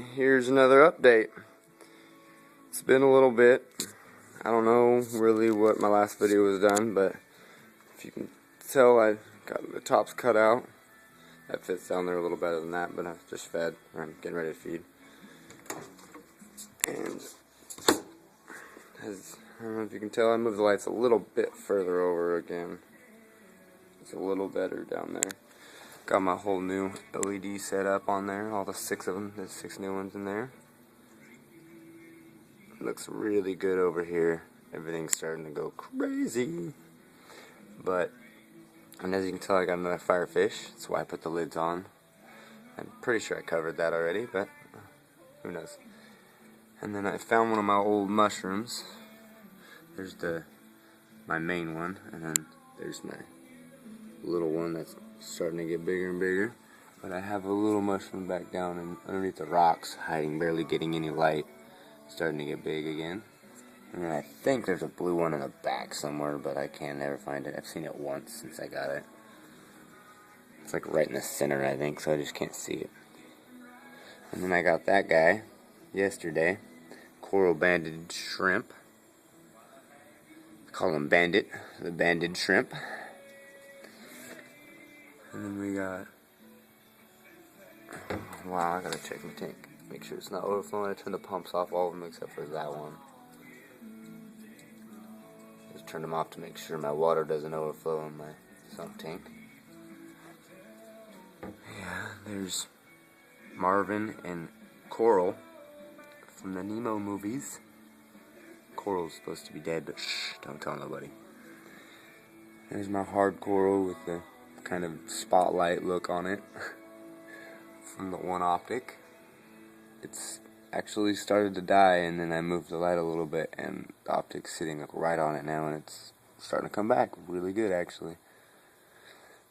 here's another update. It's been a little bit. I don't know really what my last video was done, but if you can tell, I got the tops cut out. That fits down there a little better than that, but I've just fed, or I'm getting ready to feed. And as I don't know if you can tell, I moved the lights a little bit further over again. It's a little better down there. Got my whole new LED set up on there, all the 6 of them. There's 6 new ones in there. Looks really good over here. Everything's starting to go crazy. And as you can tell, I got another firefish. That's why I put the lids on. I'm pretty sure I covered that already, but who knows. And then I found one of my old mushrooms. There's my main one, and then there's my little one that's starting to get bigger and bigger. But I have a little mushroom back down and underneath the rocks, hiding, barely getting any light. Starting to get big again. And then I think there's a blue one in the back somewhere, but I can't never find it. I've seen it once since I got it. It's like right in the center, I think, so I just can't see it. And then I got that guy yesterday, coral banded shrimp. I call him Bandit, the banded shrimp. And then we got, wow, I gotta check my tank. Make sure it's not overflowing. I turned the pumps off, all of them except for that one. Just turned them off to make sure my water doesn't overflow in my sump tank. Yeah, there's Marvin and Coral from the Nemo movies. Coral's supposed to be dead, but shh, don't tell nobody. There's my hard coral with the kind of spotlight look on it from the one optic. It's actually started to die, and then I moved the light a little bit, and the optic's sitting right on it now, and it's starting to come back really good, actually.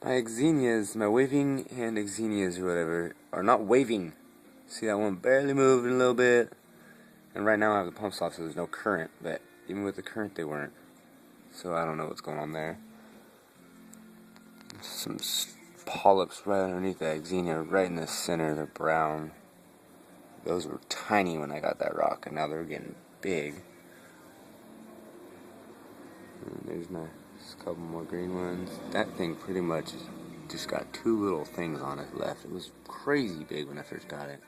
My exenias, my waving hand exenias or whatever, are not waving. See, that one barely moved a little bit, and right now I have the pumps off, so there's no current, but even with the current they weren't. So I don't know what's going on there. Some polyps right underneath that exenia, right in the center, they're brown. Those were tiny when I got that rock, and now they're getting big. And there's just a couple more green ones. That thing pretty much just got 2 little things on it left. It was crazy big when I first got it.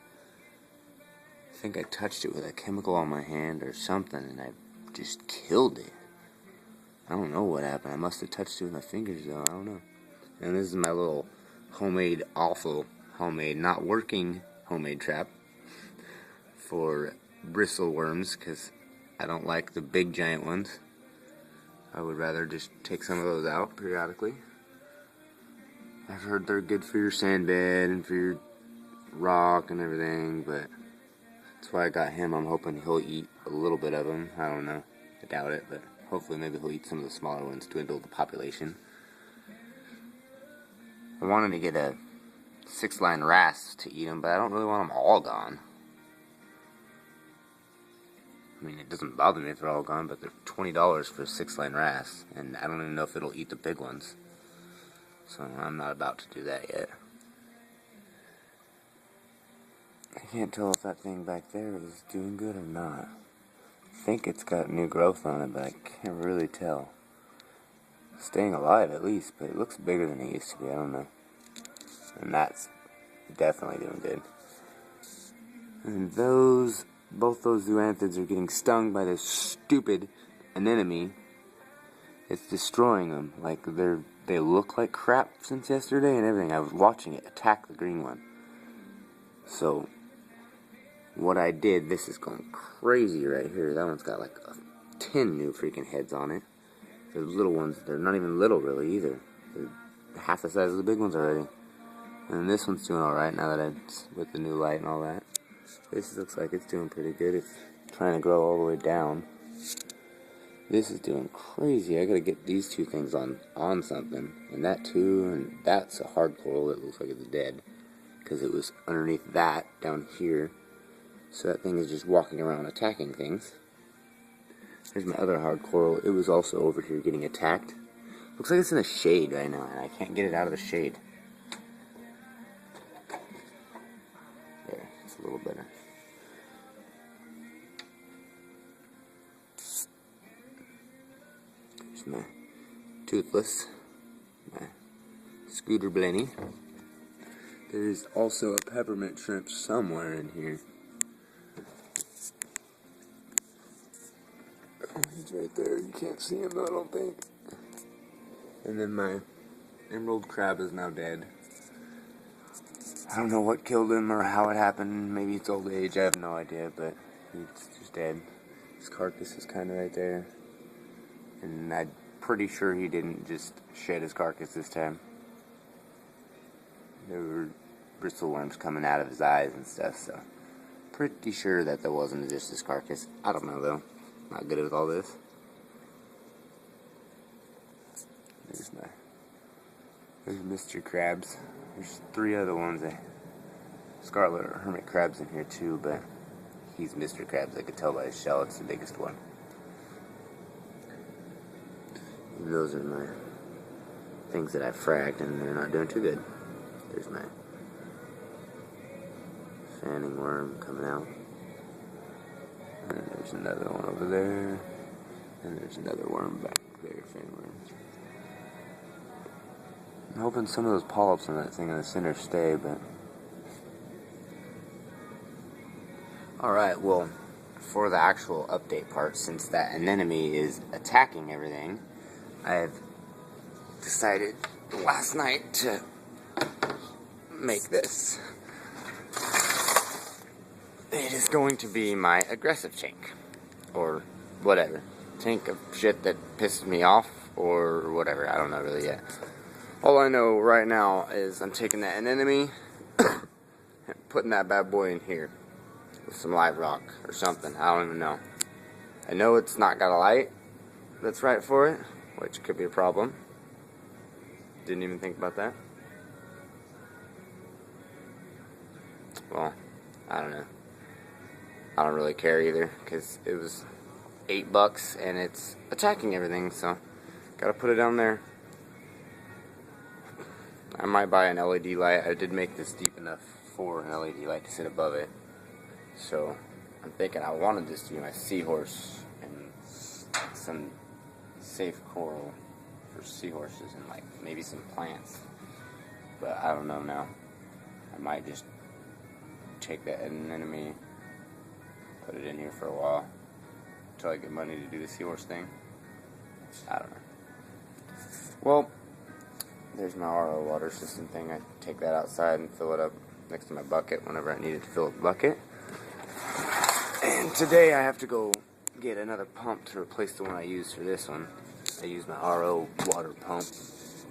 I think I touched it with a chemical on my hand or something, and I just killed it. I don't know what happened. I must have touched it with my fingers, though. I don't know. And this is my little homemade, not working homemade trap for bristle worms, because I don't like the big giant ones. I would rather just take some of those out periodically. I've heard they're good for your sand bed and for your rock and everything, but that's why I got him. I'm hoping he'll eat a little bit of them. I don't know. I doubt it, but hopefully maybe he'll eat some of the smaller ones to dwindle the population. I wanted to get a 6-line wrasse to eat them, but I don't really want them all gone. I mean, it doesn't bother me if they're all gone, but they're $20 for a 6-line wrasse, and I don't even know if it'll eat the big ones. So I'm not about to do that yet. I can't tell if that thing back there is doing good or not. I think it's got new growth on it, but I can't really tell. Staying alive at least, but it looks bigger than it used to be. I don't know. And that's definitely doing good. And both those zoanthids are getting stung by this stupid anemone. It's destroying them. Like, they look like crap since yesterday and everything. I was watching it attack the green one. So what I did, this is going crazy right here. That one's got like 10 new freaking heads on it. The little ones, they're not even little really either. They're half the size of the big ones already. And this one's doing alright now that it's with the new light and all that. This looks like it's doing pretty good. It's trying to grow all the way down. This is doing crazy. I gotta get these 2 things on something. And that too, and that's a hard coral that looks like it's dead. Because it was underneath that down here. So that thing is just walking around attacking things. There's my other hard coral. It was also over here getting attacked. Looks like it's in the shade right now, and I can't get it out of the shade. There. It's a little better. There's my toothless, my scooter blenny. There's also a peppermint shrimp somewhere in here. Oh, he's right there. You can't see him though, I don't think. And then my emerald crab is now dead. I don't know what killed him or how it happened. Maybe it's old age. I have no idea, but he's just dead. His carcass is kind of right there. And I'm pretty sure he didn't just shed his carcass this time. There were bristle worms coming out of his eyes and stuff, so pretty sure that wasn't just his carcass. I don't know though. Not good at all this. There's Mr. Crabs. There's 3 other ones. Scarlet hermit crab's in here too, but he's Mr. Krabs. I could tell by his shell it's the biggest one. And those are my things that I've fragged, and they're not doing too good. There's my fanning worm coming out. And there's another one over there. And there's another worm back there, fanning worm. I'm hoping some of those polyps on that thing in the center stay, but... Alright, well, for the actual update part, since that anemone is attacking everything, I've decided last night to make this. It is going to be my aggressive tank, or whatever. Tank of shit that pisses me off, or whatever, I don't know really yet. All I know right now is I'm taking that anemone and putting that bad boy in here with some live rock or something. I don't even know. I know it's not got a light that's right for it, which could be a problem. Didn't even think about that. Well, I don't know. I don't really care either, because it was $8 and it's attacking everything, so gotta put it down there. I might buy an LED light. I did make this deep enough for an LED light to sit above it. So I'm thinking I wanted this to be my seahorse and some safe coral for seahorses and like maybe some plants. But I don't know now. I might just take that anemone, put it in here for a while until I get money to do the seahorse thing. I don't know. Well, there's my RO water system thing. I take that outside and fill it up next to my bucket whenever I needed to fill up the bucket. And today I have to go get another pump to replace the one I used for this one. I used my RO water pump,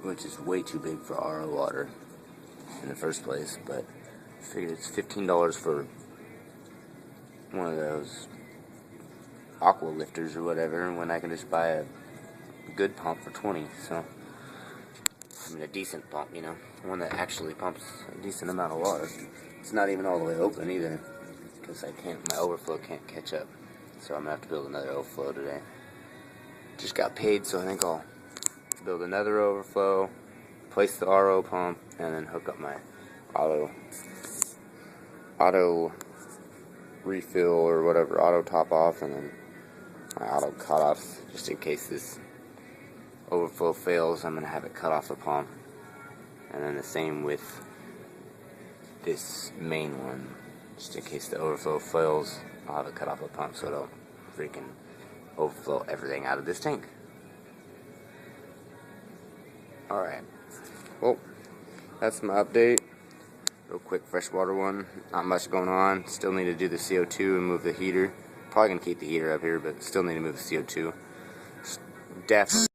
which is way too big for RO water in the first place, but I figured it's $15 for one of those aqua lifters or whatever, when I can just buy a good pump for $20. So I mean, a decent pump, you know, one that actually pumps a decent amount of water. It's not even all the way open either, because my overflow can't catch up. So I'm gonna have to build another overflow today. Just got paid, so I think I'll build another overflow, place the RO pump, and then hook up my auto refill or whatever, auto top off, and then my auto cut off, just in case this overflow fails. I'm gonna have it cut off the pump, and then the same with this main one, just in case the overflow fails. I'll have it cut off the pump so it'll freaking overflow everything out of this tank. Alright, well, that's my update. Real quick freshwater one, not much going on. Still need to do the CO2 and move the heater. Probably gonna keep the heater up here, but still need to move the CO2. Definitely